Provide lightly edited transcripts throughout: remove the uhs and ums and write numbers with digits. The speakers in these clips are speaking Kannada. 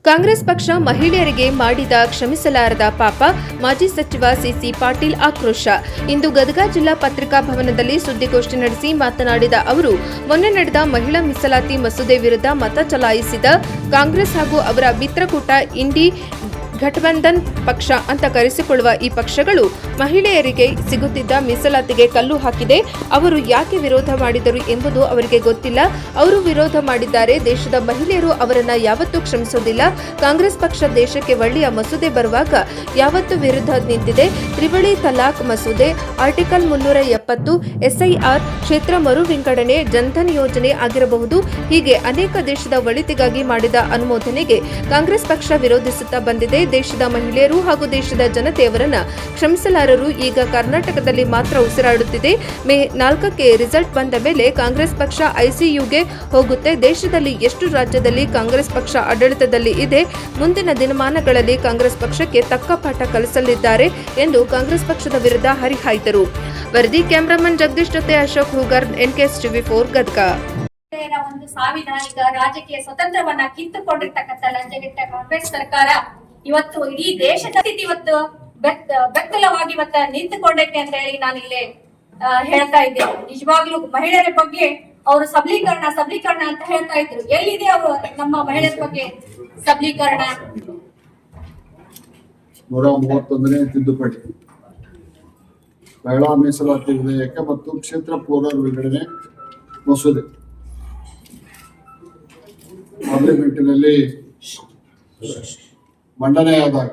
ಕಾಂಗ್ರೆಸ್ ಪಕ್ಷ ಮಹಿಳೆಯರಿಗೆ ಮಾಡಿದ ಕ್ಷಮಿಸಲಾರದ ಪಾಪ, ಮಾಜಿ ಸಚಿವ ಸಿಸಿ ಪಾಟೀಲ್ ಆಕ್ರೋಶ. ಇಂದು ಗದಗ ಜಿಲ್ಲಾ ಪತ್ರಿಕಾ ಭವನದಲ್ಲಿ ಸುದ್ದಿಗೋಷ್ಠಿ ನಡೆಸಿ ಮಾತನಾಡಿದ ಅವರು, ಮೊನ್ನೆ ನಡೆದ ಮಹಿಳಾ ಮೀಸಲಾತಿ ಮಸೂದೆ ವಿರುದ್ಧ ಮತ ಚಲಾಯಿಸಿದ ಕಾಂಗ್ರೆಸ್ ಹಾಗೂ ಅವರ ಮಿತ್ರಕೂಟ ಇಂಡಿ ಘಟಬಂಧನ್ ಪಕ್ಷ ಅಂತ ಕರೆಸಿಕೊಳ್ಳುವ ಈ ಪಕ್ಷಗಳು ಮಹಿಳೆಯರಿಗೆ ಸಿಗುತ್ತಿದ್ದ ಮೀಸಲಾತಿಗೆ ಕಲ್ಲು ಹಾಕಿದೆ. ಅವರು ಯಾಕೆ ವಿರೋಧ ಮಾಡಿದರು ಎಂಬುದು ಅವರಿಗೆ ಗೊತ್ತಿಲ್ಲ. ಅವರು ವಿರೋಧ ಮಾಡಿದ್ದಾರೆ. ದೇಶದ ಮಹಿಳೆಯರು ಅವರನ್ನ ಯಾವತ್ತೂ ಕ್ಷಮಿಸೋದಿಲ್ಲ. ಕಾಂಗ್ರೆಸ್ ಪಕ್ಷ ದೇಶಕ್ಕೆ ಒಳ್ಳೆಯ ಮಸೂದೆ ಬರುವಾಗ ಯಾವತ್ತೂ ವಿರುದ್ಧ ನಿಂತಿದೆ. ತ್ರಿವಳಿ ತಲಾಕ್ ಮಸೂದೆ, ಆರ್ಟಿಕಲ್ 370, ಎಸ್ಐಆರ್, ಕ್ಷೇತ್ರ ಮರು ವಿಂಗಡಣೆ, ಜನ್ಧನ್ ಯೋಜನೆ ಆಗಿರಬಹುದು. ಹೀಗೆ ಅನೇಕ ದೇಶದ ಒಳಿತಿಗಾಗಿ ಮಾಡಿದ ಅನುಮೋದನೆಗೆ ಕಾಂಗ್ರೆಸ್ ಪಕ್ಷ ವಿರೋಧಿಸುತ್ತಾ ಬಂದಿದೆ. ದೇಶದ ಮಹಿಳೆಯರು ಹಾಗೂ ದೇಶದ ಜನತೆಯವರನ್ನ ಕ್ಷಮಿಸಲಾರರು. ಈಗ ಕರ್ನಾಟಕದಲ್ಲಿ ಮಾತ್ರ ಉಸಿರಾಡುತ್ತಿದೆ. ಮೇ 4ಕ್ಕೆ ರಿಸಲ್ಟ್ ಬಂದ ಮೇಲೆ ಕಾಂಗ್ರೆಸ್ ಪಕ್ಷ ಐಸಿಯುಗೆ ಹೋಗುತ್ತೆ. ದೇಶದಲ್ಲಿ ಎಷ್ಟು ರಾಜ್ಯದಲ್ಲಿ ಕಾಂಗ್ರೆಸ್ ಪಕ್ಷ ಆಡಳಿತದಲ್ಲಿ ಇದೆ, ಮುಂದಿನ ದಿನಮಾನಗಳಲ್ಲಿ ಕಾಂಗ್ರೆಸ್ ಪಕ್ಷಕ್ಕೆ ತಕ್ಕ ಪಾಠ ಕಲಿಸಲಿದ್ದಾರೆ ಎಂದು ಕಾಂಗ್ರೆಸ್ ಪಕ್ಷದ ವಿರುದ್ಧ ಹರಿಹಾಯ್ದರು. ವರದಿ ಕ್ಯಾಮರಾಮನ್ ಜಗದೀಶ್ ಜೊತೆ ಅಶೋಕ್ ಹೂಗಾರ್, NKS TV4 ಗದಗ. ಒಂದು ಸಾಂವಿಧಾನಿಕ ರಾಜಕೀಯ ಸ್ವತಂತ್ರವನ್ನ ಕಿತ್ತುಕೊಂಡಿರ್ತಕ್ಕಂಥ ಲಂಚಗೆಟ್ಟ ಕಾಂಗ್ರೆಸ್ ಸರ್ಕಾರ ಇವತ್ತು ಇಡೀ ದೇಶದ ಸ್ಥಿತಿ ಇವತ್ತು ಬೆತ್ತಲವಾಗಿ ಇವತ್ತು ನಿಂತುಕೊಂಡೈತೆ ಅಂತ ಹೇಳಿ ನಾನು ಇಲ್ಲಿ ಹೇಳ್ತಾ ಇದ್ದೇನೆ. ನಿಜವಾಗ್ಲೂ ಮಹಿಳೆಯರ ಬಗ್ಗೆ ಅವರು ಸಬಲೀಕರಣ ಅಂತ ಹೇಳ್ತಾ ಇದ್ರು. ಎಲ್ಲಿದೆ ಅವರು ನಮ್ಮ ಮಹಿಳೆಯರ ಬಗ್ಗೆ ಸಬಲೀಕರಣ? 131ನೇ ತಿದ್ದುಪಡಿ, ಮಹಿಳಾ ಮೀಸಲಾತಿ ವಿಧೇಯಕ ಮತ್ತು ಕ್ಷೇತ್ರ ಪುನರ್ ವಿಂಗಡಣೆ ಮಸೂದೆ ಪಾರ್ಲಿಮೆಂಟಿನಲ್ಲಿ ಮಂಡನೆಯಾದಾಗ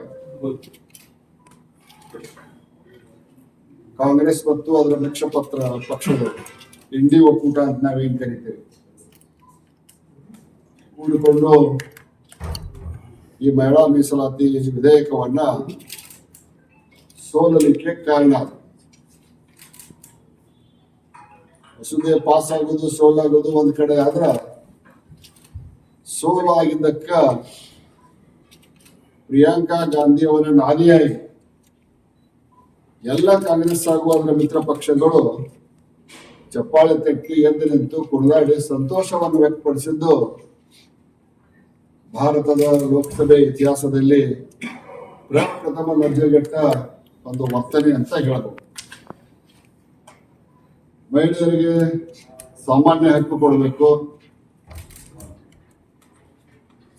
ಕಾಂಗ್ರೆಸ್ ಮತ್ತು ಅದರ ಮಿತ್ರ ಪಕ್ಷಗಳು, ಇಂಡಿ ಒಕ್ಕೂಟ ಅಂತ ನಾವೇನ್ ಕರಿತೇವೆ, ಕೂಡಿಕೊಂಡು ಈ ಮಹಿಳಾ ಮೀಸಲಾತಿ ವಿಧೇಯಕವನ್ನ ಸೋಲಲಿಕ್ಕೆ ಕಾರಣ. ಮಸೂದೆ ಪಾಸ್ ಆಗೋದು ಸೋಲಾಗೋದು ಒಂದ್ ಕಡೆ ಆದ್ರ, ಸೋಲಾಗಿದ್ದಕ್ಕ ಪ್ರಿಯಾಂಕಾ ಗಾಂಧಿ ಅವರ ನಾಲಿಯಾಗಿ ಎಲ್ಲ ಕಾಂಗ್ರೆಸ್ ಹಾಗೂ ಅದರ ಮಿತ್ರ ಪಕ್ಷಗಳು ಚಪ್ಪಾಳೆ ತಟ್ಟಿ ಎದ್ದು ನಿಂತು ಕುಣಿದಾಡಿ ಸಂತೋಷವನ್ನು ವ್ಯಕ್ತಪಡಿಸಿದ್ದು ಭಾರತದ ಲೋಕಸಭೆ ಇತಿಹಾಸದಲ್ಲಿ ಪ್ರಪ್ರಥಮ ಲಜ್ಜೆಗೆಟ್ಟ ಒಂದು ವರ್ತನೆ ಅಂತ ಹೇಳಬಹುದು. ಮಹಿಳೆಯರಿಗೆ ಸಾಮಾನ್ಯ ಹಕ್ಕು ಕೊಡಬೇಕು,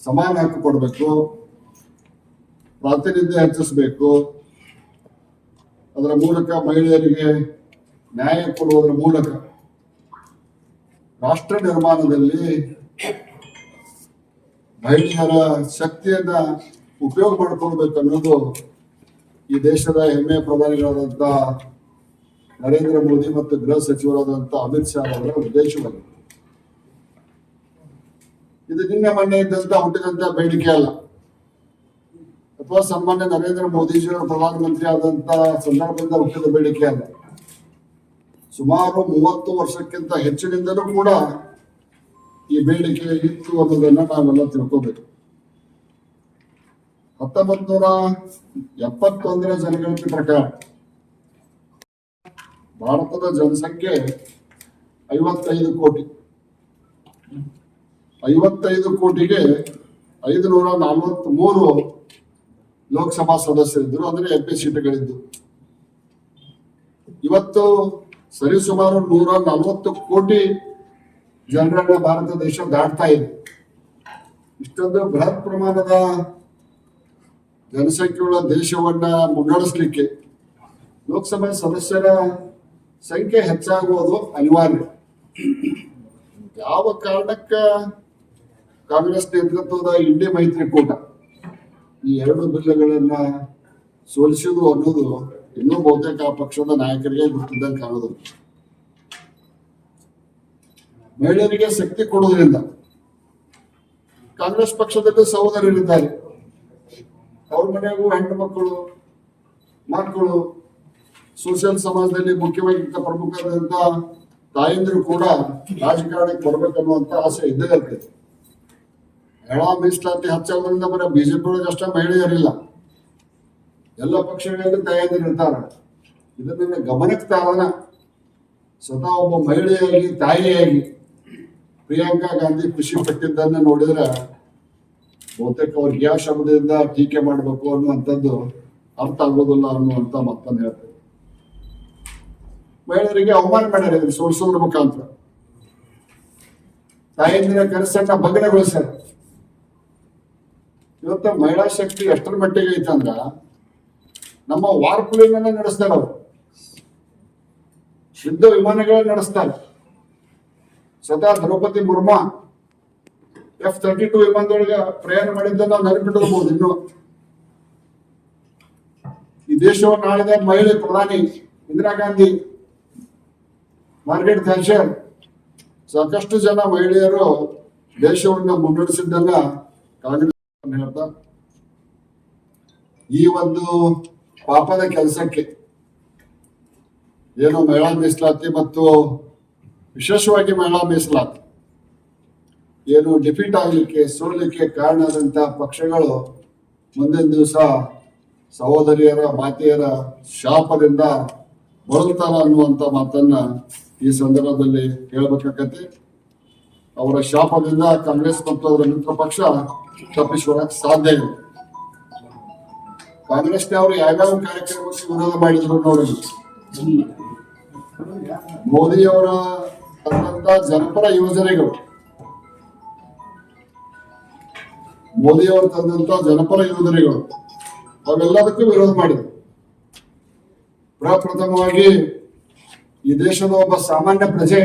ಸಮಾನ ಹಕ್ಕು ಕೊಡಬೇಕು, ಪ್ರಾತಿನಿಧ್ಯ ಹೆಚ್ಚಿಸಬೇಕು, ಅದರ ಮೂಲಕ ಮಹಿಳೆಯರಿಗೆ ನ್ಯಾಯ ಕೊಡುವುದರ ಮೂಲಕ ರಾಷ್ಟ್ರ ನಿರ್ಮಾಣದಲ್ಲಿ ಮಹಿಳೆಯರ ಶಕ್ತಿಯನ್ನ ಉಪಯೋಗ ಮಾಡಿಕೊಳ್ಬೇಕು ಅನ್ನೋದು ಈ ದೇಶದ ಹೆಮ್ಮೆಯ ಪ್ರಧಾನಿಗಳಾದಂಥ ನರೇಂದ್ರ ಮೋದಿ ಮತ್ತು ಗೃಹ ಸಚಿವರಾದಂಥ ಅಮಿತ್ ಶಾ ಅವರ ಉದ್ದೇಶವಾಗಿದೆ. ಇದು ನಿನ್ನೆ ಮೊನ್ನೆ ಇದ್ದಂತ ಹುಟ್ಟಿದಂತ ಬೇಡಿಕೆ ಅಲ್ಲ, ಅಥವಾ ಸನ್ಮಾನ್ಯ ನರೇಂದ್ರ ಮೋದಿಜಿಯವರು ಪ್ರಧಾನಮಂತ್ರಿ ಆದಂತ ಸಂದರ್ಭದಿಂದ ಹುಟ್ಟಿದ ಬೇಡಿಕೆ ಅಲ್ಲ. ಸುಮಾರು 30 ವರ್ಷಕ್ಕಿಂತ ಹೆಚ್ಚಿನಿಂದಲೂ ಕೂಡ ಈ ಬೇಡಿಕೆ ಇತ್ತು ಅನ್ನೋದನ್ನ ನಾವೆಲ್ಲ ತಿಳ್ಕೋಬೇಕು. 1971ರ ಜನಗಣತಿ ಪ್ರಕಾರ ಭಾರತದ ಜನಸಂಖ್ಯೆ 55 ಕೋಟಿ. 55 ಕೋಟಿಗೆ 543 ಲೋಕಸಭಾ ಸದಸ್ಯರಿದ್ರು, ಅಂದ್ರೆ MP ಸೀಟುಗಳಿದ್ದು. ಇವತ್ತು ಸರಿಸುಮಾರು 140 ಕೋಟಿ ಜನರನ್ನ ಭಾರತ ದೇಶ ದಾಟ್ತಾ ಇದೆ. ಇಷ್ಟೊಂದು ಬೃಹತ್ ಪ್ರಮಾಣದ ಜನಸಂಖ್ಯೆಯುಳ್ಳ ದೇಶವನ್ನ ಮುನ್ನಡೆಸಲಿಕ್ಕೆ ಲೋಕಸಭಾ ಸದಸ್ಯರ ಸಂಖ್ಯೆ ಹೆಚ್ಚಾಗುವುದು ಅನಿವಾರ್ಯ. ಯಾವ ಕಾರಣಕ್ಕ ಕಾಂಗ್ರೆಸ್ ನೇತೃತ್ವದ ಇಂಡಿ ಮೈತ್ರಿಕೂಟ ಈ 2 ಬಿಲ್ಗಳನ್ನ ಸೋಲಿಸುವುದು ಅನ್ನೋದು ಇನ್ನೂ ಬಹುತೇಕ ಆ ಪಕ್ಷದ ನಾಯಕರಿಗೆ ಗೊತ್ತಿದ್ದಂಗೆ ಕಾಣೋದು. ಮಹಿಳೆಯರಿಗೆ ಶಕ್ತಿ ಕೊಡುವುದರಿಂದ ಕಾಂಗ್ರೆಸ್ ಪಕ್ಷದಲ್ಲಿ ಸಹೋದರರಿದ್ದಾರೆ. ಅವ್ರ ಮನೆಯಾಗೂ ಹೆಣ್ಣು ಮಕ್ಕಳು, ಸೋಷಿಯಲ್ ಸಮಾಜದಲ್ಲಿ ಮುಖ್ಯವಾಗಿ ಪ್ರಮುಖರಾದಂತ ತಾಯಂದಿರು ಕೂಡ ರಾಜಕಾರಣಕ್ಕೆ ಬರ್ಬೇಕನ್ನುವಂತ ಆಸೆ ಇದ್ದೇ ಇರ್ತೈತೆ. ಮಹಿಳಾ ಮೀಸಲಾತಿ ಹೆಚ್ಚಾಗೋದ್ರಿಂದ ಬರೀ ಬಿಜೆಪಿ ಒಳಗೆ ಅಷ್ಟೇ ಮಹಿಳೆಯರಿಲ್ಲ, ಎಲ್ಲ ಪಕ್ಷಗಳಲ್ಲಿ ತಾಯಂದಿರು ಇರ್ತಾರ. ಇದನ್ನ ಗಮನಕ್ಕೆ ತಾರಣ ಸ್ವತಃ ಒಬ್ಬ ಮಹಿಳೆಯಾಗಿ ತಾಯಿಯಾಗಿ ಪ್ರಿಯಾಂಕಾ ಗಾಂಧಿ ಖುಷಿ ಪಟ್ಟಿದ್ದನ್ನ ನೋಡಿದ್ರೆ ಬಹುತೇಕ ಅವ್ರಿಗೆ ಯಾವ ಶಬ್ದದಿಂದ ಟೀಕೆ ಮಾಡಬೇಕು ಅನ್ನುವಂಥದ್ದು ಅರ್ಥ ಆಗೋದಿಲ್ಲ ಅನ್ನುವಂತ ಮಾತನ್ನು ಹೇಳ್ತೇವೆ. ಮಹಿಳೆಯರಿಗೆ ಅವಮಾನ ಮಾಡ್ಯಾರ ಇದನ್ನು ಸೋಲಿಸೋದ್ರ ಮುಖಾಂತರ. ತಾಯಂದಿರ ಕನಸನ್ನ ಬಗಡೆಗೊಳಿಸ್ಯಾರ. ಇವತ್ತ ಮಹಿಳಾ ಶಕ್ತಿ ಎಷ್ಟರ ಮಟ್ಟಿಗೆ ಐತಂದ್ರ ನಮ್ಮ ವಾರ್ಪುಲಿನ ನಡೆಸ್ತಾರ ಅವರು, ಯುದ್ಧ ವಿಮಾನಗಳನ್ನ ನಡೆಸ್ತಾರೆ. ಸ್ವತಃ ದ್ರೌಪದಿ ಮುರ್ಮು F-32 ವಿಮಾನದೊಳಗೆ ಪ್ರಯಾಣ ಮಾಡಿದ್ದನ್ನ ನಾವು ನೆನಪಿಟ್ಕೋಬಹುದು. ಇನ್ನು ಈ ದೇಶವನ್ನು ಆಳಿದ ಮಹಿಳೆ ಪ್ರಧಾನಿ ಇಂದಿರಾ ಗಾಂಧಿ, ಮಾರ್ಗರೆಟ್ ಥ್ಯಾಚರ್, ಸಾಕಷ್ಟು ಜನ ಮಹಿಳೆಯರು ದೇಶವನ್ನು ಮುನ್ನಡೆಸಿದ್ದನ್ನ ಕಾಂಗ್ರೆಸ್ ಹೇಳ್ತಾ ಈ ಒಂದು ಪಾಪದ ಕೆಲಸಕ್ಕೆ ಏನು ಮಹಿಳಾ ಮೀಸಲಾತಿ ಮತ್ತು ವಿಶೇಷವಾಗಿ ಮಹಿಳಾ ಮೀಸಲಾತಿ ಏನು ಡಿಫೀಟ್ ಆಗಲಿಕ್ಕೆ ಸೋಲಿಕ್ಕೆ ಕಾರಣ ಆದಂತ ಪಕ್ಷಗಳು ಮುಂದಿನ ದಿವಸ ಸಹೋದರಿಯರ ಮಾತೆಯರ ಶಾಪದಿಂದ ಬಳಲ್ತಾರ ಅನ್ನುವಂತ ಮಾತನ್ನ ಈ ಸಂದರ್ಭದಲ್ಲಿ ಹೇಳ್ಬೇಕಾಗತ್ತೆ. ಅವರ ಶಾಪದಿಂದ ಕಾಂಗ್ರೆಸ್ ಮತ್ತು ಅವರ ಮಿತ್ರ ಪಕ್ಷ ತಪ್ಪಿಸಿಕೊಳ್ಳಕ್ಕೆ ಸಾಧ್ಯ ಇಲ್ಲ. ಕಾಂಗ್ರೆಸ್ನವರು ಯಾವ್ಯಾವ ಕಾರ್ಯಕ್ರಮಕ್ಕೆ ವಿರೋಧ ಮಾಡಿದ್ರು ನೋಡಿ. ಮೋದಿ ಅವರ ತಂದಂತ ಜನಪರ ಯೋಜನೆಗಳು, ಮೋದಿ ಅವರು ತಂದಂತ ಜನಪರ ಯೋಜನೆಗಳು ಅವೆಲ್ಲದಕ್ಕೂ ವಿರೋಧ ಮಾಡಿದ್ರು. ಪ್ರಪ್ರಥಮವಾಗಿ ಈ ದೇಶದ ಒಬ್ಬ ಸಾಮಾನ್ಯ ಪ್ರಜೆ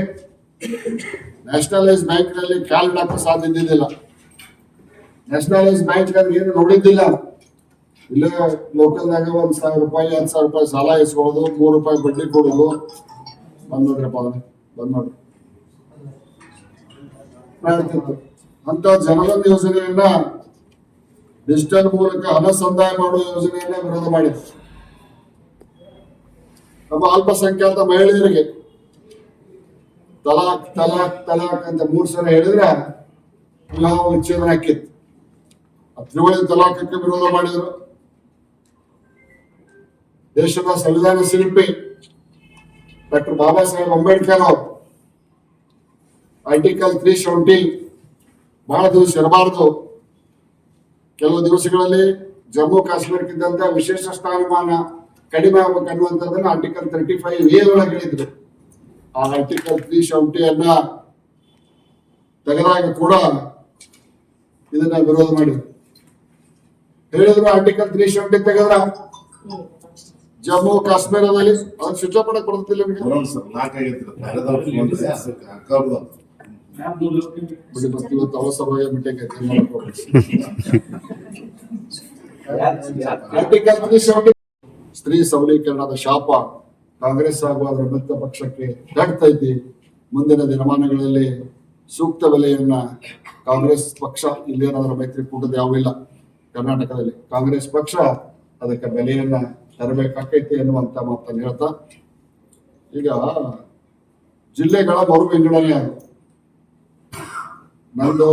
ನ್ಯಾಷನಲೈಸ್ ಬ್ಯಾಂಕ್ ನಲ್ಲಿ ಕಾಲಿಡಾಕ ಸಾಧ್ಯ ಇದ್ದಿದ್ದಿಲ್ಲ. ನ್ಯಾಷನಲೈಸ್ ಬ್ಯಾಂಕ್ ಏನು ನೋಡಿದ್ದಿಲ್ಲ. ಇಲ್ಲೇ ಲೋಕಲ್ನಾಗ ₹1,000 ₹2,000 ಸಾಲ ಇಸ್ಕೊಳ್ಳೋದು, ₹3 ಬಡ್ಡಿ ಕೊಡೋದು. ಬಂದ್ ನೋಡ್ರಪ್ಪ, ಬಂದ್ ನೋಡ್ರಿ ಮಾಡ್ತಿತ್ತು. ಅಂತ ಜನಧನ್ ಯೋಜನೆಯನ್ನ ಡಿಜಿಟಲ್ ಮೂಲಕ ಹಣ ಸಂದಾಯ ಮಾಡುವ ಯೋಜನೆಯನ್ನ ವಿರೋಧ ಮಾಡಿದ್ರು. ನಮ್ಮ ಅಲ್ಪಸಂಖ್ಯಾತ ಮಹಿಳೆಯರಿಗೆ ತಲಾಕ್ ತಲಾಕ್ ತಲಾಕ್ ಅಂತ 3 ಸಲ ಹೇಳಿದ್ರೆ ವಿವಾಹ ವಿಚ್ಛೇದನ ಹಾಕಿತ್ತು. ತ್ರಿವಳಿ ತಲಾಖಕ್ಕೆ ವಿರೋಧ ಮಾಡಿದ್ರು. ದೇಶದ ಸಂವಿಧಾನ ಶಿಲ್ಪಿ ಡಾಕ್ಟರ್ ಬಾಬಾ ಸಾಹೇಬ್ ಅಂಬೇಡ್ಕರ್ ಅವರು ಆರ್ಟಿಕಲ್ 370 ಬಹಳ ದಿವಸ ಇರಬಾರದು, ಕೆಲವು ದಿವಸಗಳಲ್ಲಿ ಜಮ್ಮು ಕಾಶ್ಮೀರಕ್ಕಿದ್ದಂತ ವಿಶೇಷ ಸ್ಥಾನಮಾನ ಕಡಿಮೆ ಆಗ್ಬೇಕು ಅನ್ನುವಂಥದ್ದನ್ನ ಆರ್ಟಿಕಲ್ 35A ಒಳಗೆ ಹೇಳಿದ್ರು. ಆ ಆರ್ಟಿಕಲ್ 370 ಅನ್ನ ತೆಗೆದಾಗ ಕೂಡ ಇದನ್ನ ವಿರೋಧ ಮಾಡಿದ್ರು. ಹೇಳಿದ್ರು ಆರ್ಟಿಕಲ್ 370 ತೆಗೆದ್ರ ಜಮ್ಮು ಕಾಶ್ಮೀರದಲ್ಲಿ ಅದನ್ನ ಸ್ವಿಚ್ ಆಫ್ ಮಾಡಕ್ ಬರುತ್ತಿಲ್ಲ ನಿಮಗೆ. ಇವತ್ತು ಅವಸರವಾಗಿ ಆರ್ಟಿಕಲ್ 370 ಸ್ತ್ರೀ ಸಬಲೀಕರಣದ ಶಾಪ ಕಾಂಗ್ರೆಸ್ ಹಾಗೂ ಅದರ ಮಿತ್ರ ಪಕ್ಷಕ್ಕೆ ತಡ್ತೈತಿ. ಮುಂದಿನ ದಿನಮಾನಗಳಲ್ಲಿ ಸೂಕ್ತ ಬೆಲೆಯನ್ನ ಕಾಂಗ್ರೆಸ್ ಪಕ್ಷ, ಇಲ್ಲೇನಾದ್ರೂ ಮೈತ್ರಿಕೂಟದ ಯಾವಿಲ್ಲ ಕರ್ನಾಟಕದಲ್ಲಿ, ಕಾಂಗ್ರೆಸ್ ಪಕ್ಷ ಅದಕ್ಕೆ ಬೆಲೆಯನ್ನ ತರಬೇಕಾಕೈತಿ ಅನ್ನುವಂತ ಮಾತನ್ನು ಹೇಳ್ತಾ, ಈಗ ಜಿಲ್ಲೆಗಳ ಮರು ವಿಂಗಡಣೆ ಆದ ನಂದು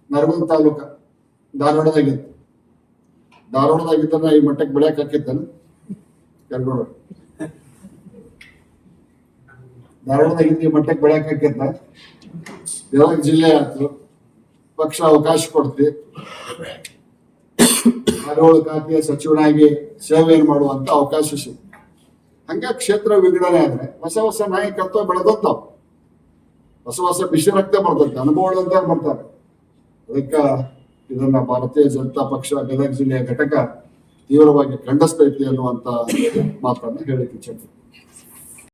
ನರಗುಂದ ತಾಲೂಕ ಧಾರವಾಡದಾಗಿತ್ತು. ಧಾರವಾಡದಾಗಿದ್ದನ್ನ ಈ ಮಟ್ಟಕ್ಕೆ ಬೆಳೆಯಕ್ ಹಾಕಿದ್ದಾನೆ ಕೆಲ್ಗೋಡು. ಧಾರವಾಡದಾಗಿದ್ದ ಈ ಮಟ್ಟಕ್ಕೆ ಬೆಳೆಯಕ್ ಹಾಕಿದ್ದ ಯಾವಾಗ ಜಿಲ್ಲೆ ಆಯ್ತು, ಪಕ್ಷ ಅವಕಾಶ ಕೊಡ್ತಿ, ಆಡಳಿತ ಖಾತೆಯ ಸಚಿವನಾಗಿ ಸೇವೆಯನ್ನು ಮಾಡುವಂತ ಅವಕಾಶ ಸಿಗ್ತದೆ. ಹಂಗ ಕ್ಷೇತ್ರ ವಿಂಗಡಣೆ ಆದ್ರೆ ಹೊಸ ಹೊಸ ನಾಯಕತ್ವ ಬೆಳೆದಂತಾವ್, ಹೊಸ ಹೊಸ ಬಿಸಿ ರಕ್ತ ಬರ್ತೈತೆ, ಅನುಭವಗಳಂತ ಬರ್ತಾರೆ. ಅದಕ್ಕ ಇದನ್ನ ಭಾರತೀಯ ಜನತಾ ಪಕ್ಷ ಗದಗ ಜಿಲ್ಲೆಯ ಘಟಕ ತೀವ್ರವಾಗಿ ಖಂಡಿಸ್ತೈತಿ ಅನ್ನುವಂತ ಮಾತನ್ನ ಹೇಳಿಕೆ.